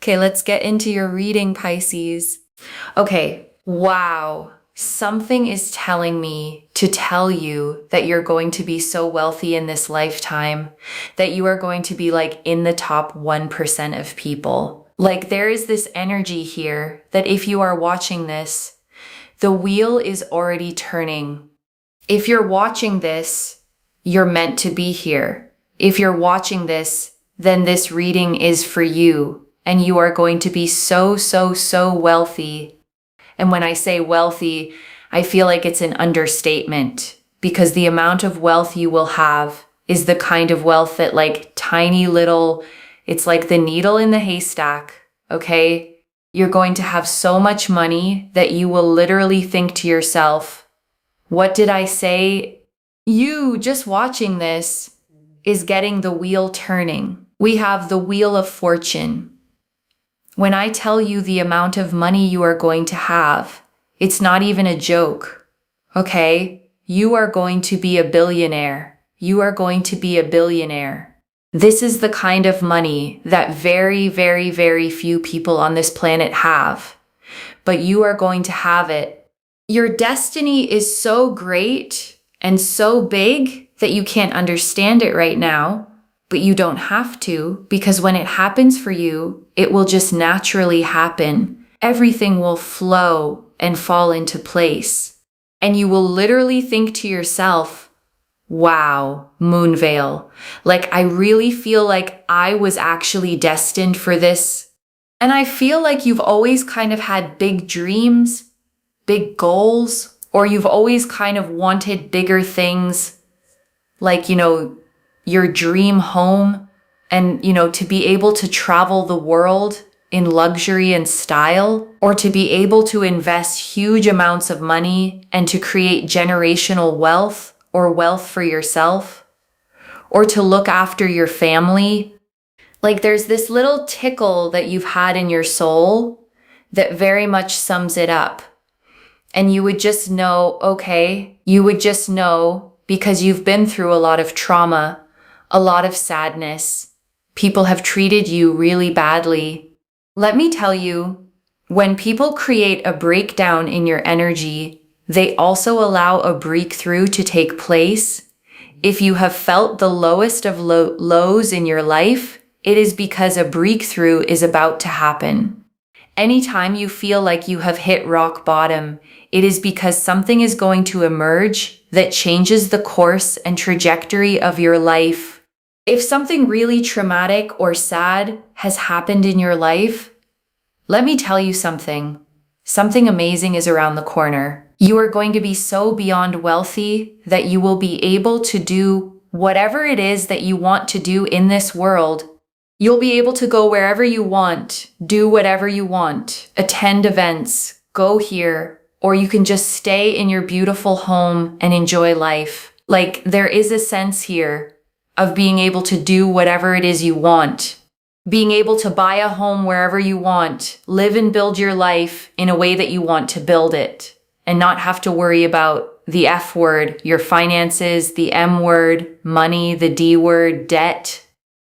Okay, let's get into your reading, Pisces. Okay, wow. Something is telling me to tell you that you're going to be so wealthy in this lifetime, that you are going to be like in the top 1% of people. Like there is this energy here that if you are watching this, the wheel is already turning. If you're watching this, you're meant to be here. If you're watching this, then this reading is for you, and you are going to be so, so, so wealthy. And when I say wealthy, I feel like it's an understatement because the amount of wealth you will have is the kind of wealth that like tiny little, it's like the needle in the haystack, okay? You're going to have so much money that you will literally think to yourself, what did I say? You just watching this is getting the wheel turning. We have the wheel of fortune. When I tell you the amount of money you are going to have, it's not even a joke, okay? You are going to be a billionaire. You are going to be a billionaire. This is the kind of money that very, very, very few people on this planet have, but you are going to have it. Your destiny is so great and so big that you can't understand it right now. But you don't have to, because when it happens for you, it will just naturally happen. Everything will flow and fall into place. And you will literally think to yourself, wow, Moonveil, like I really feel like I was actually destined for this. And I feel like you've always kind of had big dreams, big goals, or you've always kind of wanted bigger things, like, your dream home and, to be able to travel the world in luxury and style, or to be able to invest huge amounts of money and to create generational wealth or wealth for yourself, or to look after your family. Like there's this little tickle that you've had in your soul that very much sums it up. And you would just know, okay, you would just know because you've been through a lot of trauma, a lot of sadness. People have treated you really badly. Let me tell you, when people create a breakdown in your energy, they also allow a breakthrough to take place. If you have felt the lowest of lows in your life, it is because a breakthrough is about to happen. Anytime you feel like you have hit rock bottom, it is because something is going to emerge that changes the course and trajectory of your life. If something really traumatic or sad has happened in your life, let me tell you something. Something amazing is around the corner. You are going to be so beyond wealthy that you will be able to do whatever it is that you want to do in this world. You'll be able to go wherever you want, do whatever you want, attend events, go here, or you can just stay in your beautiful home and enjoy life. Like there is a sense here of being able to do whatever it is you want, being able to buy a home wherever you want, live and build your life in a way that you want to build it, and not have to worry about the F word, your finances, the M word, money, the D word, debt.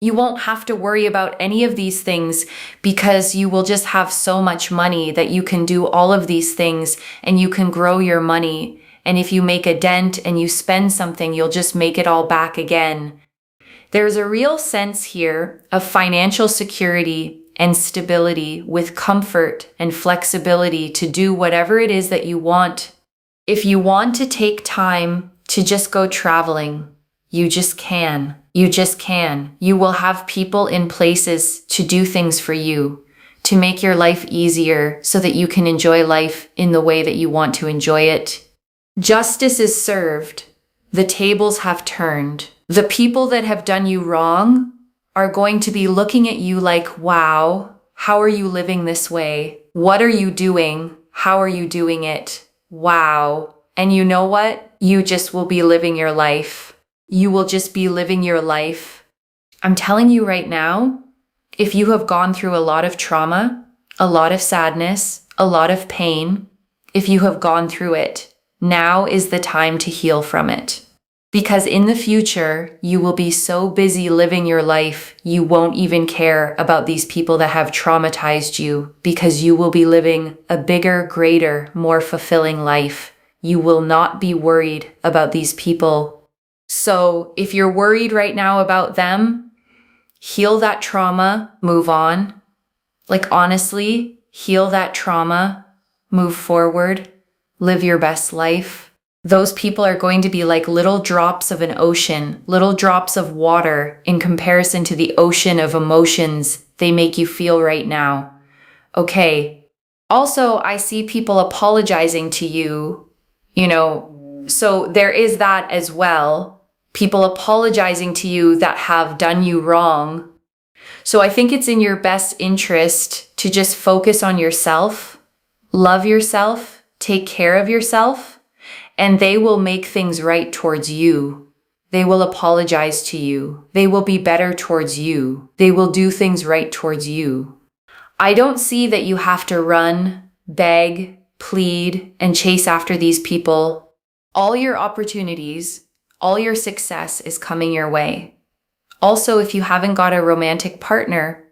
You won't have to worry about any of these things because you will just have so much money that you can do all of these things and you can grow your money. And if you make a dent and you spend something, you'll just make it all back again. There's a real sense here of financial security and stability with comfort and flexibility to do whatever it is that you want. If you want to take time to just go traveling, you just can. You just can. You will have people in places to do things for you, to make your life easier so that you can enjoy life in the way that you want to enjoy it. Justice is served. The tables have turned. The people that have done you wrong are going to be looking at you like, wow, how are you living this way? What are you doing? How are you doing it? Wow. And you know what? You just will be living your life. You will just be living your life. I'm telling you right now, if you have gone through a lot of trauma, a lot of sadness, a lot of pain, if you have gone through it, now is the time to heal from it. Because in the future, you will be so busy living your life, you won't even care about these people that have traumatized you, because you will be living a bigger, greater, more fulfilling life. You will not be worried about these people. So if you're worried right now about them, heal that trauma, move on. Like honestly, heal that trauma, move forward, live your best life. Those people are going to be like little drops of an ocean, little drops of water in comparison to the ocean of emotions they make you feel right now. Okay. Also, I see people apologizing to you, so there is that as well. People apologizing to you that have done you wrong. So I think it's in your best interest to just focus on yourself, love yourself, take care of yourself, and they will make things right towards you. They will apologize to you. They will be better towards you. They will do things right towards you. I don't see that you have to run, beg, plead, and chase after these people. All your opportunities, all your success is coming your way. Also, if you haven't got a romantic partner,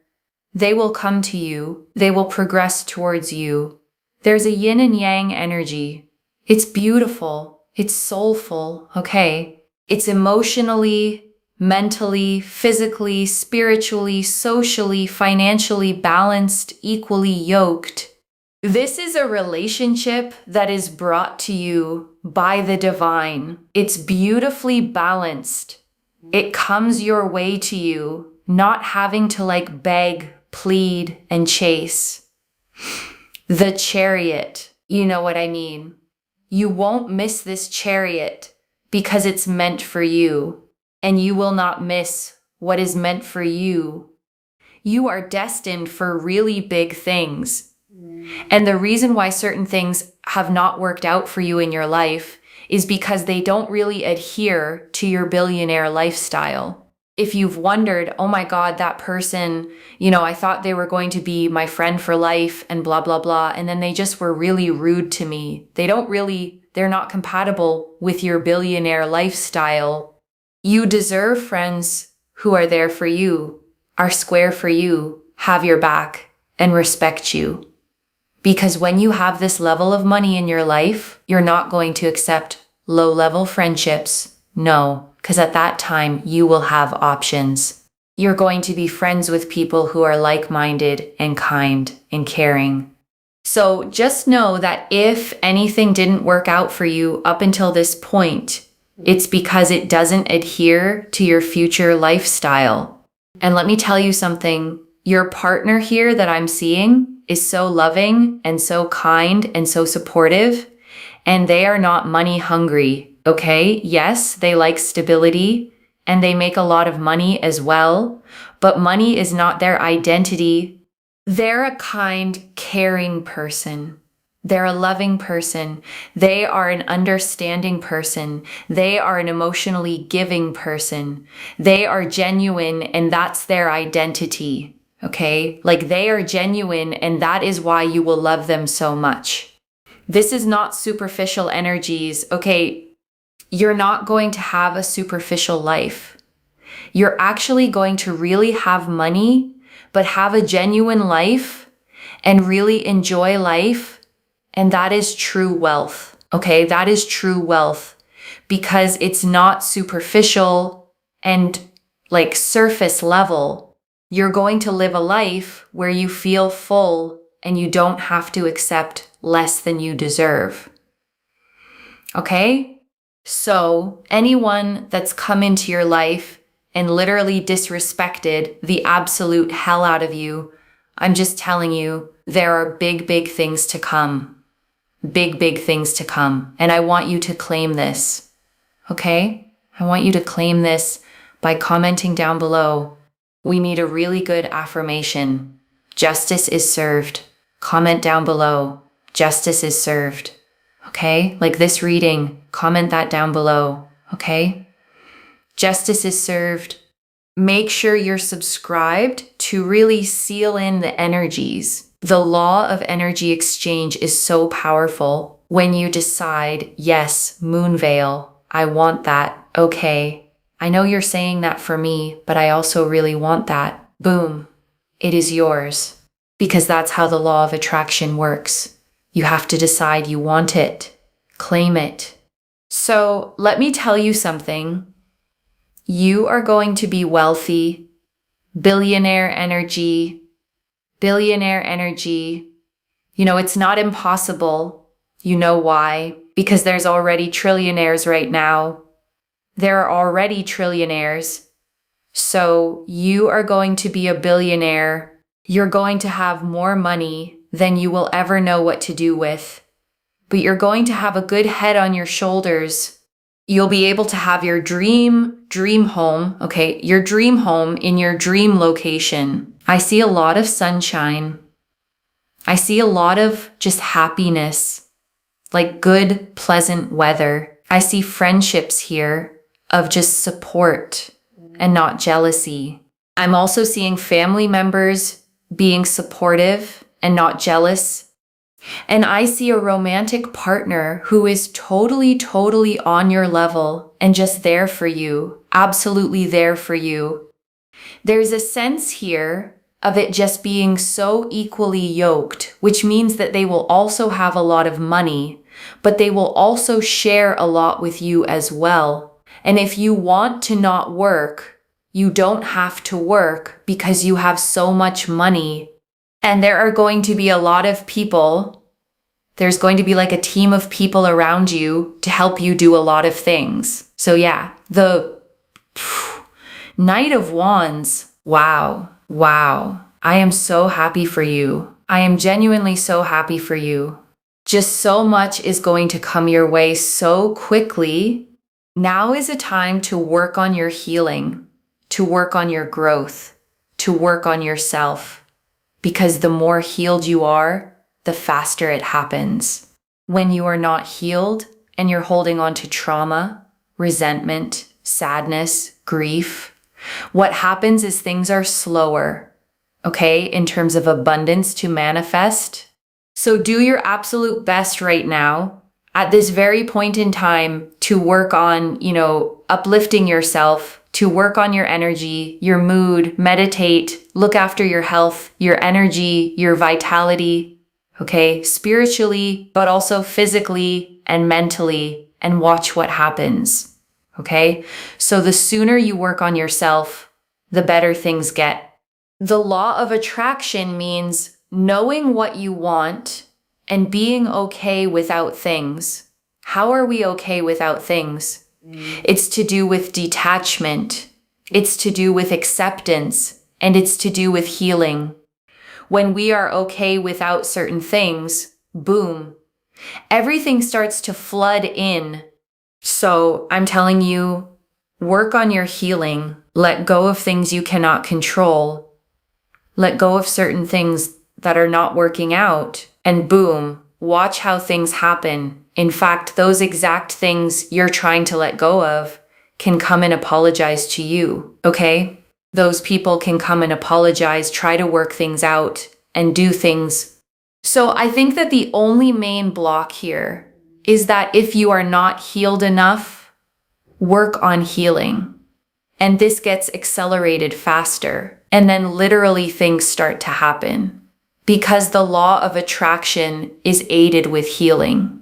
they will come to you. They will progress towards you. There's a yin and yang energy. It's beautiful. It's soulful, okay? It's emotionally, mentally, physically, spiritually, socially, financially balanced, equally yoked. This is a relationship that is brought to you by the divine. It's beautifully balanced. It comes your way to you, not having to beg, plead, and chase. The Chariot, you know what I mean? You won't miss this chariot because it's meant for you, and you will not miss what is meant for you. You are destined for really big things. And the reason why certain things have not worked out for you in your life is because they don't really adhere to your billionaire lifestyle. If you've wondered, oh my God, that person, I thought they were going to be my friend for life and blah, blah, blah. And then they just were really rude to me. They're not compatible with your billionaire lifestyle. You deserve friends who are there for you, are square for you, have your back, and respect you. Because when you have this level of money in your life, you're not going to accept low-level friendships. No, because at that time, you will have options. You're going to be friends with people who are like-minded and kind and caring. So just know that if anything didn't work out for you up until this point, it's because it doesn't adhere to your future lifestyle. And let me tell you something, your partner here that I'm seeing is so loving and so kind and so supportive, and they are not money hungry, okay? Yes, they like stability and they make a lot of money as well, but money is not their identity. They're a kind, caring person. They're a loving person. They are an understanding person. They are an emotionally giving person. They are genuine, and that's their identity. Okay? They are genuine, and that is why you will love them so much. This is not superficial energies. Okay? You're not going to have a superficial life. You're actually going to really have money, but have a genuine life and really enjoy life. And that is true wealth. Okay? That is true wealth because it's not superficial and surface level. You're going to live a life where you feel full and you don't have to accept less than you deserve. Okay? So anyone that's come into your life and literally disrespected the absolute hell out of you, I'm just telling you, there are big, big things to come. Big, big things to come. And I want you to claim this. Okay? I want you to claim this by commenting down below. We need a really good affirmation. Justice is served. Comment down below. Justice is served. Okay? This reading, comment that down below. Okay? Justice is served. Make sure you're subscribed to really seal in the energies. The law of energy exchange is so powerful when you decide, yes, Moonveil, I want that. okay, I know you're saying that for me, but I also really want that. Boom. It is yours. Because that's how the law of attraction works. You have to decide you want it. Claim it. So let me tell you something. You are going to be wealthy. Billionaire energy. Billionaire energy. You know, it's not impossible. You know why? Because there's already trillionaires right now. There are already trillionaires. So you are going to be a billionaire. You're going to have more money than you will ever know what to do with. But you're going to have a good head on your shoulders. You'll be able to have your dream home, okay? Your dream home in your dream location. I see a lot of sunshine. I see a lot of just happiness, like good, pleasant weather. I see friendships here of just support and not jealousy. I'm also seeing family members being supportive and not jealous. And I see a romantic partner who is totally on your level and just there for you, absolutely there for you. There's a sense here of it just being so equally yoked, which means that they will also have a lot of money, but they will also share a lot with you as well. And if you want to not work, you don't have to work because you have so much money. And there are going to be a lot of people. There's going to be like a team of people around you to help you do a lot of things. So yeah, the Knight of Wands. Wow. I am so happy for you. I am genuinely so happy for you. Just so much is going to come your way so quickly. Now is a time to work on your healing, to work on your growth, to work on yourself. Because the more healed you are, the faster it happens. When you are not healed and you're holding on to trauma, resentment, sadness, grief, what happens is things are slower, okay, in terms of abundance to manifest. So do your absolute best right now at this very point in time to work on, uplifting yourself, to work on your energy, your mood, meditate, look after your health, your energy, your vitality, okay, spiritually, but also physically and mentally, and watch what happens, okay? So the sooner you work on yourself, the better things get. The law of attraction means knowing what you want and being okay without things. How are we okay without things? It's to do with detachment. It's to do with acceptance, and it's to do with healing. When we are okay without certain things, boom, everything starts to flood in. So I'm telling you, work on your healing. Let go of things you cannot control. Let go of certain things that are not working out. And boom, watch how things happen. In fact, those exact things you're trying to let go of can come and apologize to you, okay? Those people can come and apologize, try to work things out, and do things. So I think that the only main block here is that if you are not healed enough, work on healing. And this gets accelerated faster. And then literally things start to happen. Because the law of attraction is aided with healing.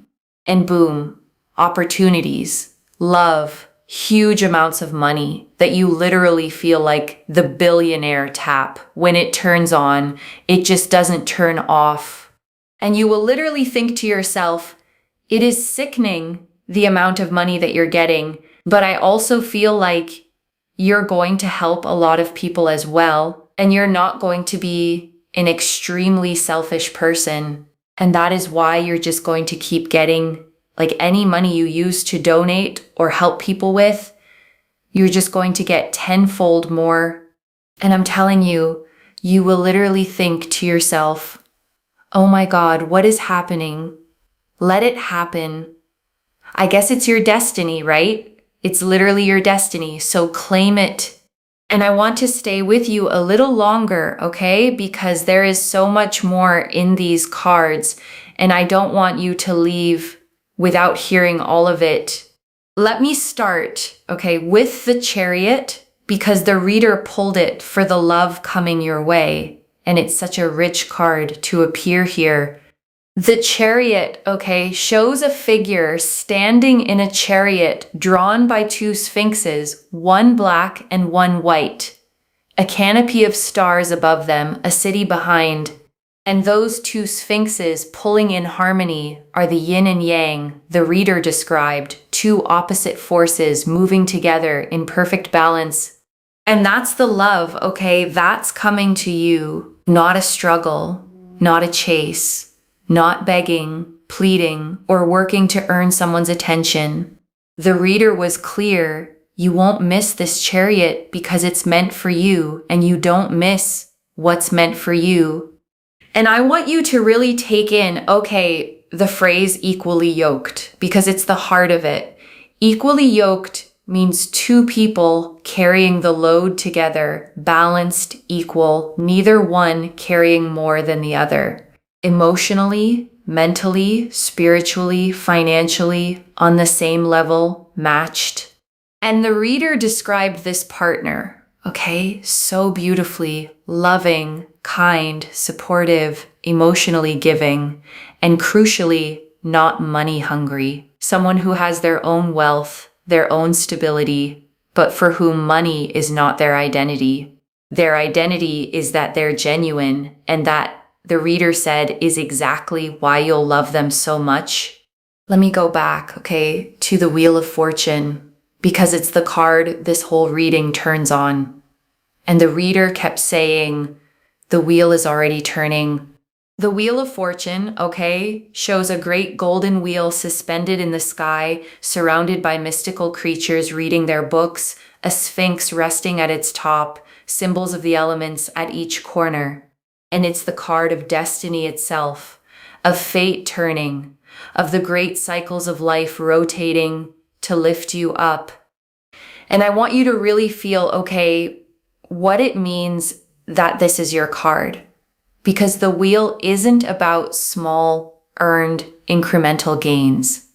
And boom, opportunities, love, huge amounts of money that you literally feel like the billionaire tap. When it turns on, it just doesn't turn off. And you will literally think to yourself, it is sickening the amount of money that you're getting, but I also feel like you're going to help a lot of people as well, and you're not going to be an extremely selfish person. And that is why you're just going to keep getting, like, any money you use to donate or help people with, you're just going to get tenfold more. And I'm telling you, you will literally think to yourself, oh my God, what is happening? Let it happen. I guess it's your destiny, right? It's literally your destiny, so claim it. And I want to stay with you a little longer, okay? Because there is so much more in these cards, and I don't want you to leave without hearing all of it. Let me start, okay, with the Chariot because the reader pulled it for the love coming your way. And it's such a rich card to appear here. The Chariot, okay, shows a figure standing in a chariot drawn by two sphinxes, one black and one white. A canopy of stars above them, a city behind. And those two sphinxes pulling in harmony are the yin and yang the reader described, two opposite forces moving together in perfect balance. And that's the love, okay? That's coming to you, not a struggle, not a chase, not begging, pleading, or working to earn someone's attention. The reader was clear. You won't miss this Chariot because it's meant for you, and you don't miss what's meant for you. And I want you to really take in, okay, the phrase equally yoked, because it's the heart of it. Equally yoked means two people carrying the load together, balanced, equal, neither one carrying more than the other. Emotionally, mentally, spiritually, financially, on the same level, matched. And the reader described this partner, okay, so beautifully, loving, kind, supportive, emotionally giving, and crucially, not money hungry. Someone who has their own wealth, their own stability, but for whom money is not their identity. Their identity is that they're genuine, and that, the reader said, is exactly why you'll love them so much. Let me go back, okay, to the Wheel of Fortune, because it's the card this whole reading turns on. And the reader kept saying, the wheel is already turning. The Wheel of Fortune, okay, shows a great golden wheel suspended in the sky, surrounded by mystical creatures reading their books, a sphinx resting at its top, symbols of the elements at each corner. And it's the card of destiny itself, of fate turning, of the great cycles of life rotating to lift you up. And I want you to really feel, okay, what it means that this is your card. Because the wheel isn't about small, earned, incremental gains.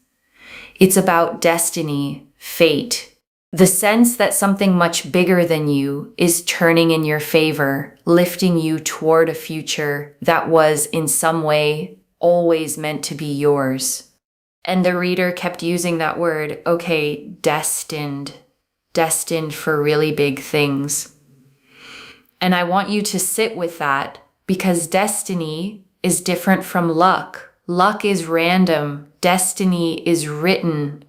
It's about destiny, fate, the sense that something much bigger than you is turning in your favor, lifting you toward a future that was in some way always meant to be yours. And the reader kept using that word, okay, destined for really big things. And I want you to sit with that because destiny is different from luck. Luck is random. Destiny is written.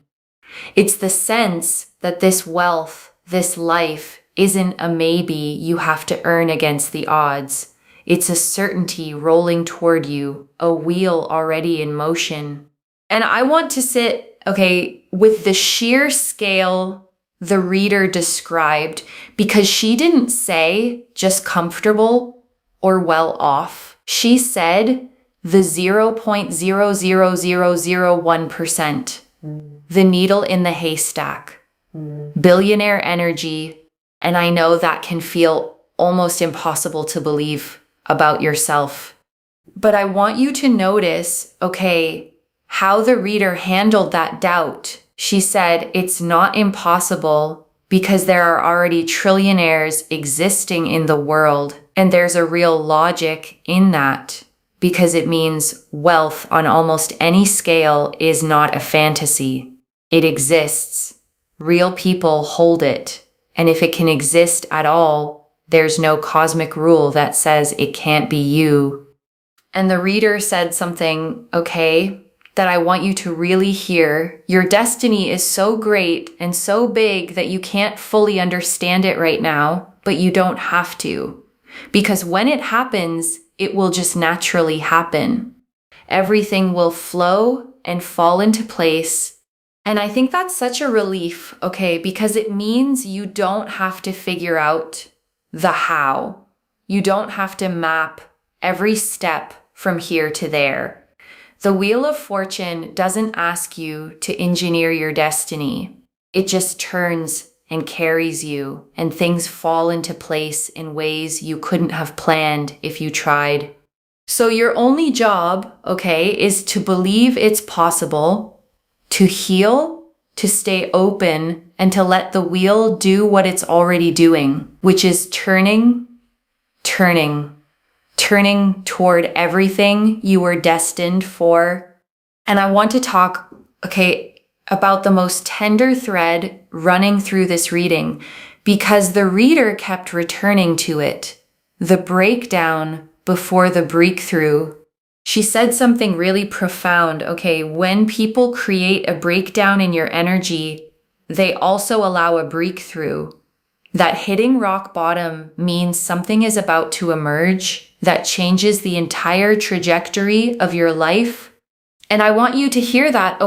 It's the sense that this wealth, this life, isn't a maybe you have to earn against the odds. It's a certainty rolling toward you, a wheel already in motion. And I want to sit, okay, with the sheer scale the reader described, because she didn't say just comfortable or well off. She said the 0.00001%, the needle in the haystack, billionaire energy. And I know that can feel almost impossible to believe about yourself. But I want you to notice, okay, how the reader handled that doubt. She said, it's not impossible because there are already trillionaires existing in the world. And there's a real logic in that because it means wealth on almost any scale is not a fantasy. It exists. Real people hold it. And if it can exist at all, there's no cosmic rule that says it can't be you. And the reader said something, okay, that I want you to really hear. Your destiny is so great and so big that you can't fully understand it right now, but you don't have to. Because when it happens, it will just naturally happen. Everything will flow and fall into place. And I think that's such a relief, okay, because it means you don't have to figure out the how. You don't have to map every step from here to there. The Wheel of Fortune doesn't ask you to engineer your destiny. It just turns and carries you, and things fall into place in ways you couldn't have planned if you tried. So your only job, okay, is to believe it's possible, to heal, to stay open and to let the wheel do what it's already doing, which is turning toward everything you were destined for. And I want to talk, about the most tender thread running through this reading, because the reader kept returning to it. The breakdown before the breakthrough. She said something really profound. When people create a breakdown in your energy, they also allow a breakthrough. That hitting rock bottom means something is about to emerge that changes the entire trajectory of your life. And I want you to hear that,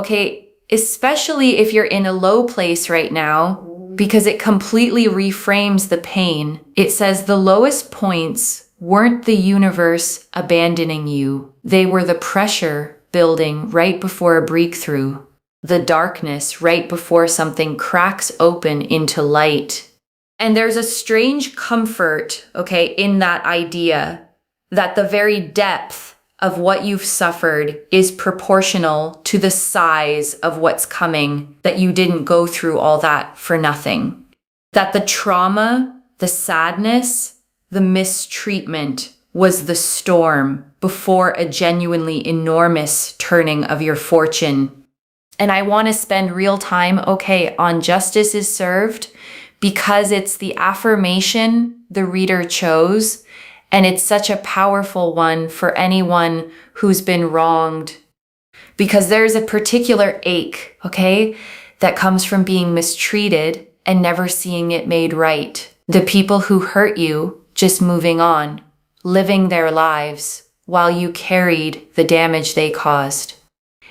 especially if you're in a low place right now, because it completely reframes the pain. It says the lowest points weren't the universe abandoning you. They were the pressure building right before a breakthrough. The darkness right before something cracks open into light. And there's a strange comfort, in that idea that the very depth of what you've suffered is proportional to the size of what's coming, that you didn't go through all that for nothing. That the trauma, the sadness, the mistreatment was the storm before a genuinely enormous turning of your fortune. And I want to spend real time, on justice is served, because it's the affirmation the reader chose, and it's such a powerful one for anyone who's been wronged. Because there's a particular ache, that comes from being mistreated and never seeing it made right. The people who hurt you just moving on, living their lives while you carried the damage they caused.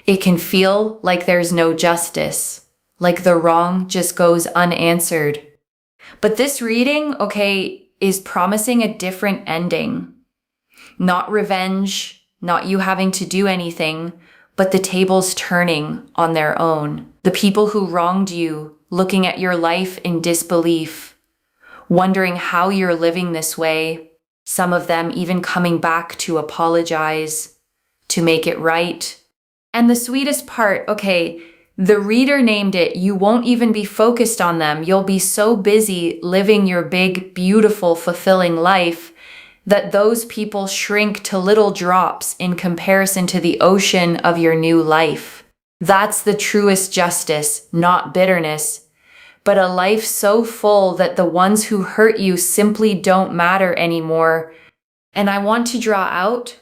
It can feel like there's no justice, like the wrong just goes unanswered. But this reading, is promising a different ending. Not revenge, not you having to do anything, but the tables turning on their own. The people who wronged you looking at your life in disbelief, wondering how you're living this way, some of them even coming back to apologize, to make it right. And the sweetest part, the reader named it, you won't even be focused on them. You'll be so busy living your big, beautiful, fulfilling life that those people shrink to little drops in comparison to the ocean of your new life. That's the truest justice, not bitterness, but a life so full that the ones who hurt you simply don't matter anymore. And I want to draw out,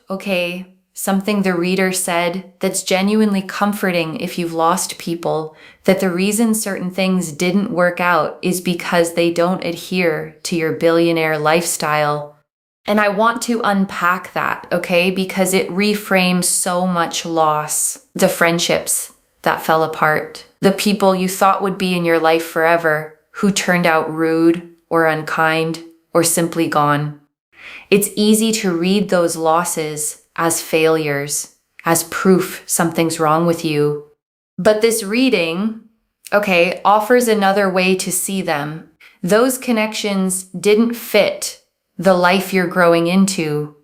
something the reader said that's genuinely comforting if you've lost people, that the reason certain things didn't work out is because they don't adhere to your billionaire lifestyle. And I want to unpack that, because it reframes so much loss. The friendships that fell apart, the people you thought would be in your life forever, who turned out rude or unkind or simply gone. It's easy to read those losses as failures, as proof something's wrong with you. But this reading, offers another way to see them. Those connections didn't fit the life you're growing into.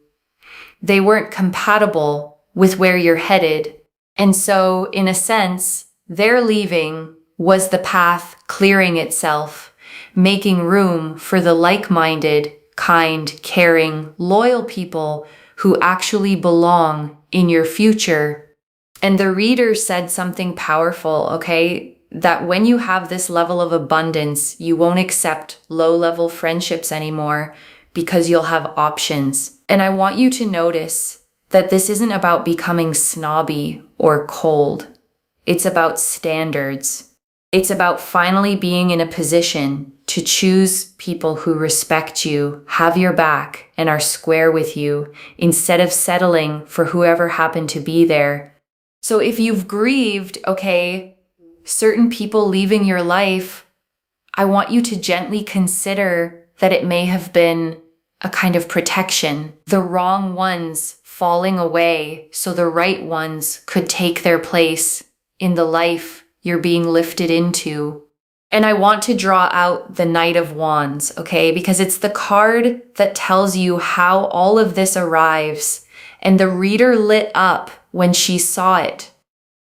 They weren't compatible with where you're headed. And so, in a sense, their leaving was the path clearing itself, making room for the like-minded, kind, caring, loyal people who actually belong in your future. And the reader said something powerful, that when you have this level of abundance, you won't accept low-level friendships anymore because you'll have options. And I want you to notice that this isn't about becoming snobby or cold. It's about standards. It's about finally being in a position to choose people who respect you, have your back, and are square with you, instead of settling for whoever happened to be there. So if you've grieved, certain people leaving your life, I want you to gently consider that it may have been a kind of protection. The wrong ones falling away so the right ones could take their place in the life you're being lifted into. And I want to draw out the Knight of Wands, because it's the card that tells you how all of this arrives. And the reader lit up when she saw it.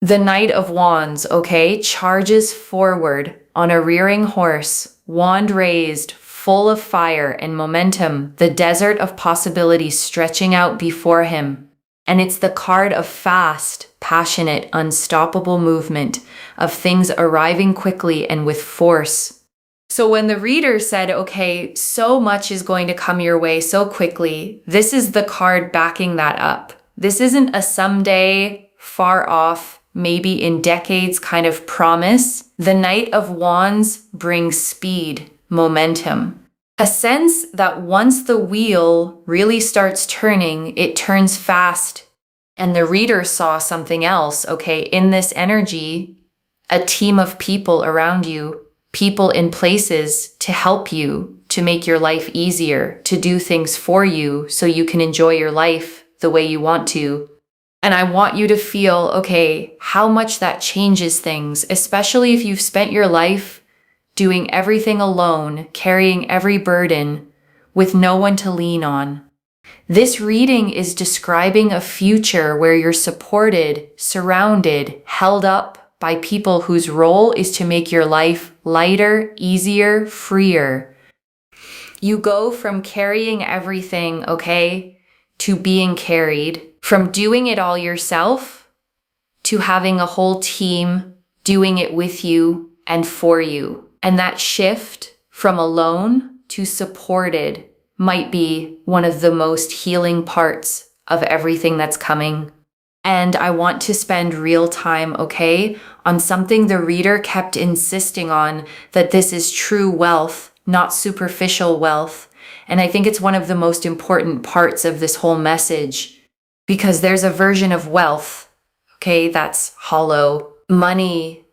The Knight of Wands, okay, charges forward on a rearing horse, wand raised, full of fire and momentum, the desert of possibilities stretching out before him. And it's the card of fast, passionate, unstoppable movement, of things arriving quickly and with force. So when the reader said, okay, so much is going to come your way so quickly, this is the card backing that up. This isn't a someday, far off, maybe in decades kind of promise. The Knight of Wands brings speed, momentum. A sense that once the wheel really starts turning, it turns fast. And the reader saw something else, okay? In this energy, a team of people around you, people in places to help you, to make your life easier, to do things for you so you can enjoy your life the way you want to. And I want you to feel, okay, how much that changes things, especially if you've spent your life doing everything alone, carrying every burden, with no one to lean on. This reading is describing a future where you're supported, surrounded, held up by people whose role is to make your life lighter, easier, freer. You go from carrying everything, okay, to being carried, from doing it all yourself to having a whole team doing it with you and for you. And that shift from alone to supported might be one of the most healing parts of everything that's coming. And I want to spend real time, okay, on something the reader kept insisting on, that this is true wealth, not superficial wealth. And I think it's one of the most important parts of this whole message, because there's a version of wealth, okay, that's hollow. Money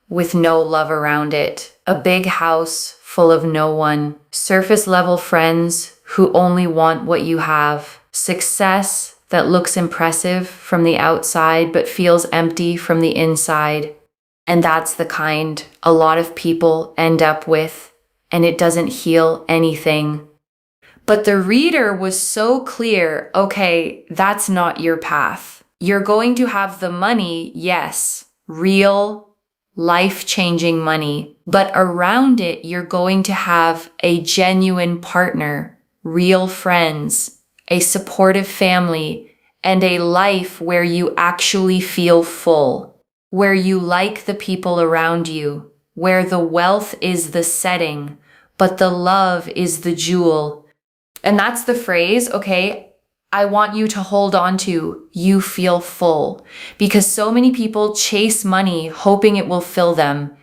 with no love around it. A big house full of no one. Surface level friends who only want what you have. Success that looks impressive from the outside but feels empty from the inside. And that's the kind a lot of people end up with, and it doesn't heal anything. But the reader was so clear, okay, that's not your path. You're going to have the money, yes, real, life-changing money, but around it, you're going to have a genuine partner, real friends, a supportive family, and a life where you actually feel full, where you like the people around you, where the wealth is the setting, but the love is the jewel. And that's the phrase, okay, I want you to hold on to, you feel full, because so many people chase money hoping it will fill them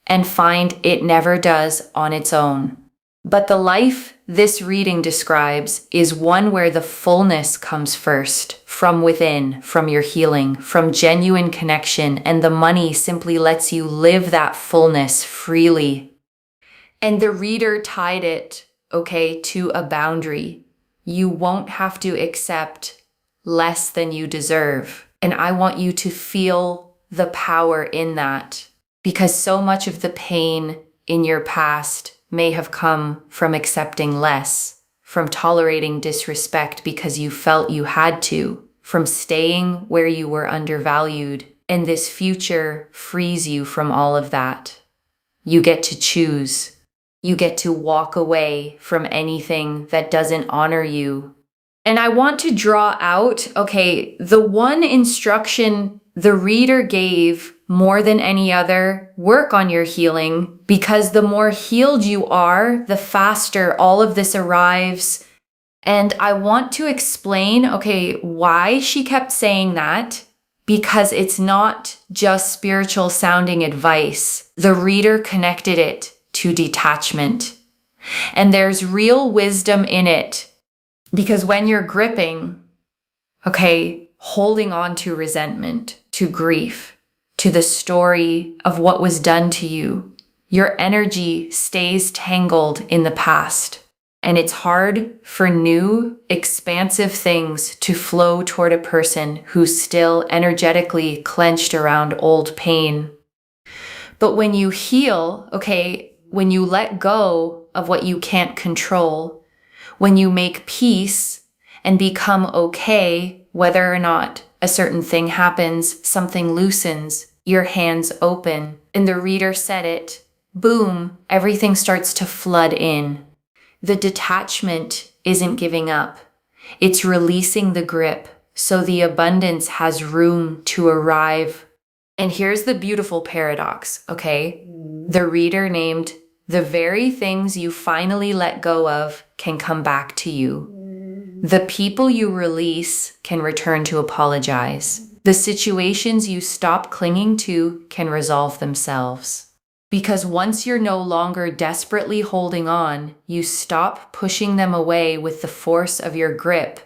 and find it never does on its own. But the life this reading describes is one where the fullness comes first, from within, from your healing, from genuine connection, and the money simply lets you live that fullness freely. And the reader tied it, okay, to a boundary. You won't have to accept less than you deserve. And I want you to feel the power in that, because so much of the pain in your past may have come from accepting less, from tolerating disrespect because you felt you had to, from staying where you were undervalued. And this future frees you from all of that. You get to choose. You get to walk away from anything that doesn't honor you. And I want to draw out, okay, the one instruction the reader gave more than any other, work on your healing, because the more healed you are, the faster all of this arrives. And I want to explain, okay, why she kept saying that, because it's not just spiritual sounding advice. The reader connected it to detachment. And there's real wisdom in it, because when you're gripping, okay, holding on to resentment, to grief, to the story of what was done to you, your energy stays tangled in the past. And it's hard for new, expansive things to flow toward a person who's still energetically clenched around old pain. But when you heal, okay, when you let go of what you can't control, when you make peace and become okay, whether or not a certain thing happens, something loosens, your hands open, and the reader said it. Boom, everything starts to flood in. The detachment isn't giving up. It's releasing the grip, so the abundance has room to arrive. And here's the beautiful paradox, okay? The reader named, the very things you finally let go of can come back to you. The people you release can return to apologize. The situations you stop clinging to can resolve themselves. Because once you're no longer desperately holding on, you stop pushing them away with the force of your grip.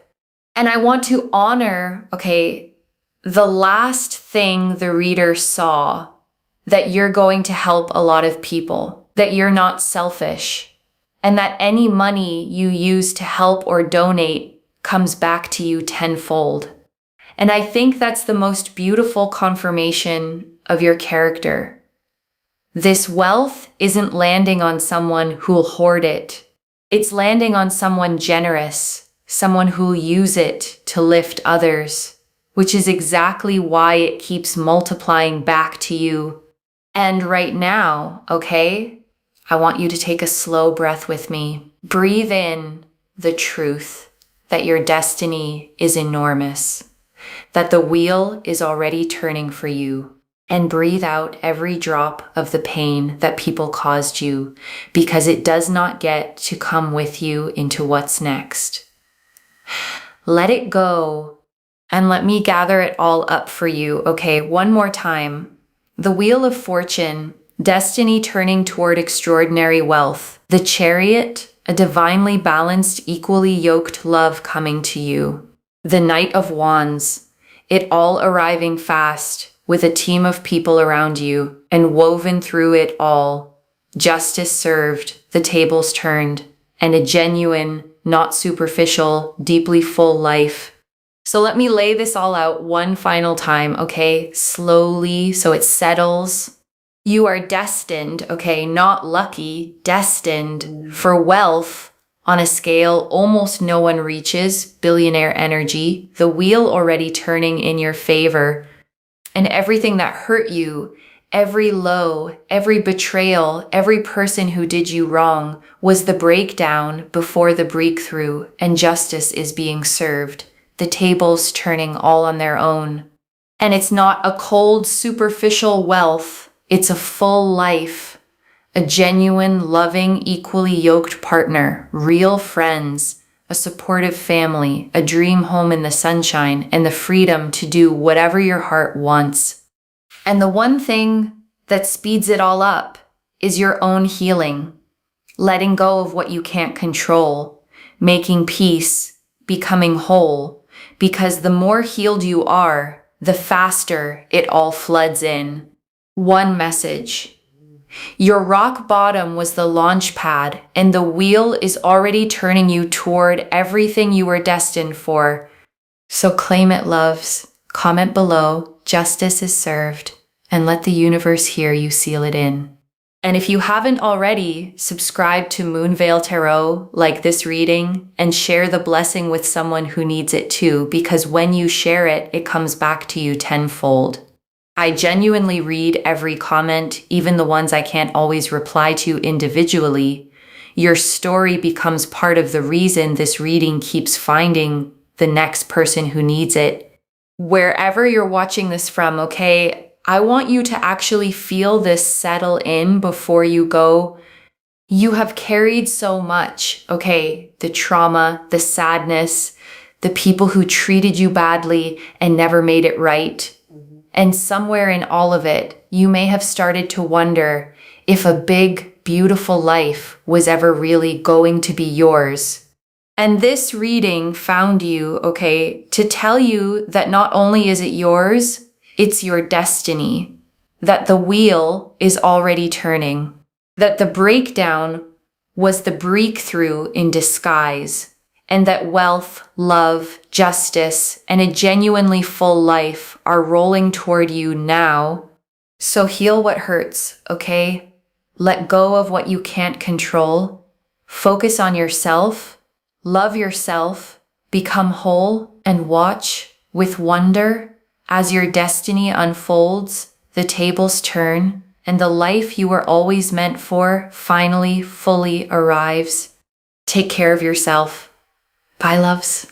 And I want to honor, okay, the last thing the reader saw, that you're going to help a lot of people, that you're not selfish, and that any money you use to help or donate comes back to you tenfold. And I think that's the most beautiful confirmation of your character. This wealth isn't landing on someone who'll hoard it. It's landing on someone generous, someone who'll use it to lift others, which is exactly why it keeps multiplying back to you. And right now, okay, I want you to take a slow breath with me. Breathe in the truth that your destiny is enormous, that the wheel is already turning for you. And breathe out every drop of the pain that people caused you, because it does not get to come with you into what's next. Let it go, and let me gather it all up for you. Okay, one more time. The Wheel of Fortune, destiny turning toward extraordinary wealth. The Chariot, a divinely balanced, equally yoked love coming to you. The Knight of Wands, it all arriving fast, with a team of people around you, and woven through it all, justice served, the tables turned, and a genuine, not superficial, deeply full life. So let me lay this all out one final time, okay? Slowly, so it settles. You are destined, okay? Not lucky, destined for wealth on a scale almost no one reaches, billionaire energy, the wheel already turning in your favor. And everything that hurt you, every low, every betrayal, every person who did you wrong was the breakdown before the breakthrough, and justice is being served, the tables turning all on their own. And it's not a cold, superficial wealth, it's a full life, a genuine, loving, equally yoked partner, real friends, a supportive family, a dream home in the sunshine, and the freedom to do whatever your heart wants. And the one thing that speeds it all up is your own healing, letting go of what you can't control, making peace, becoming whole, because the more healed you are, the faster it all floods in. One message. Your rock bottom was the launch pad, and the wheel is already turning you toward everything you were destined for. So claim it, loves. Comment below, justice is served, and let the universe hear you seal it in. And if you haven't already, subscribe to Moonveil Tarot, like this reading, and share the blessing with someone who needs it too, because when you share it, it comes back to you tenfold. I genuinely read every comment, even the ones I can't always reply to individually. Your story becomes part of the reason this reading keeps finding the next person who needs it. Wherever you're watching this from, okay, I want you to actually feel this settle in before you go. You have carried so much, okay? The trauma, the sadness, the people who treated you badly and never made it right. And somewhere in all of it, you may have started to wonder if a big, beautiful life was ever really going to be yours. And this reading found you, okay, to tell you that not only is it yours, it's your destiny, that the wheel is already turning, that the breakdown was the breakthrough in disguise, and that wealth, love, justice, and a genuinely full life are rolling toward you now. So heal what hurts, okay? Let go of what you can't control. Focus on yourself, love yourself, become whole, and watch with wonder, as your destiny unfolds, the tables turn, and the life you were always meant for finally fully arrives. Take care of yourself. Bye, loves.